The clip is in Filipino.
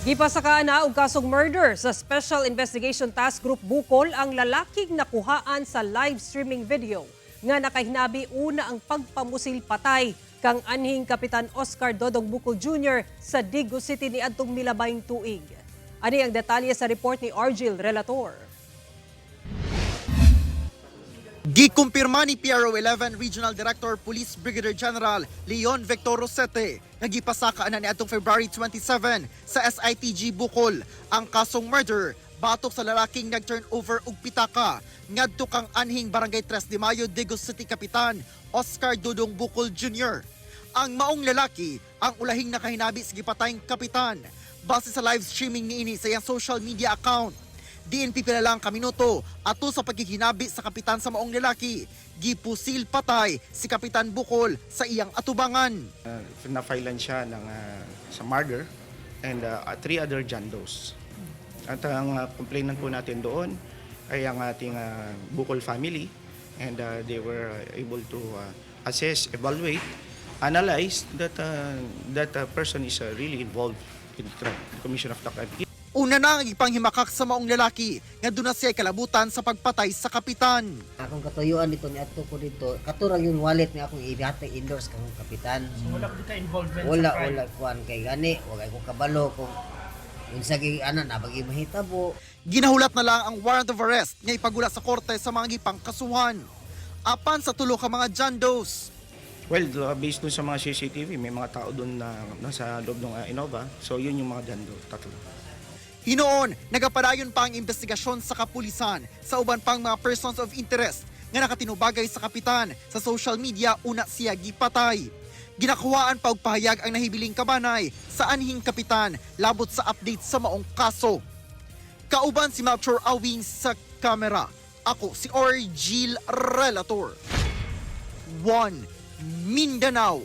Gipasakaan na og kasong murder sa Special Investigation Task Group Bukol ang lalaking nakuhaan sa live streaming video nga nakahinabi una ang pagpamusil patay kang anhing Kapitan Oscar Dodong Bukol Jr. sa Digo City niadtong milabayng tuig. Ani ang detalye sa report ni Argil Relator. Gikumpirma ni PRO11 Regional Director Police Brigadier General Leon Victor Rosete nga gipasaka na niadtong February 27 sa SITG Bukol ang kasong murder batok sa lalaking nag-turnover og pitaka ngadto kang anhing Barangay 3 de Mayo, Digo City Kapitan Oscar Dodong Bukol Jr. Ang maong lalaki ang ulahing nakahinabi sa gipatayng kapitan base sa live streaming niini sa iyang social media account. DNP pila lang kaminuto ato sa pagkikinabi sa kapitan sa maong lalaki. Gipusil patay si Kapitan Bukol sa iyang atubangan. Na-filean siya ng, sa murder and 3 other John Does. At ang complainant po natin doon ay ang ating Bukol family and they were able to assess, evaluate, analyze that that person is really involved in the commission of the crime. Una na ang ipanghimakak sa maong lalaki nga doon na siya kalabutan sa pagpatay sa kapitan. Akong katuyuan dito ni ato ko dito, katurang yung wallet nga akong ihatag indoors kang kapitan. So wala ko ka involvement Wala sa crime? kuan kay gani, wala ko kabalo kung unsa gi ana na bagi mahitabo. Ginahulat na lang ang warrant of arrest nga ipagula sa korte sa mga gipang kasuhan. Apan sa tulo ka mga John Does. Well, based dun sa mga CCTV, may mga tao doon na nasa loob ng Innova. So yun yung mga John Doe, tatlo. Hinoon, nagapadayon pa ang investigasyon sa kapulisan sa uban pang mga persons of interest nga nakatinubagay sa kapitan sa social media una siya gipatay. Ginakuhaan pa og pahayag ang nahibiling kabanay sa anhing kapitan labot sa update sa maong kaso. Kauban si Melchor Awing sa kamera. Ako si Argil Relator. 1 Mindanao.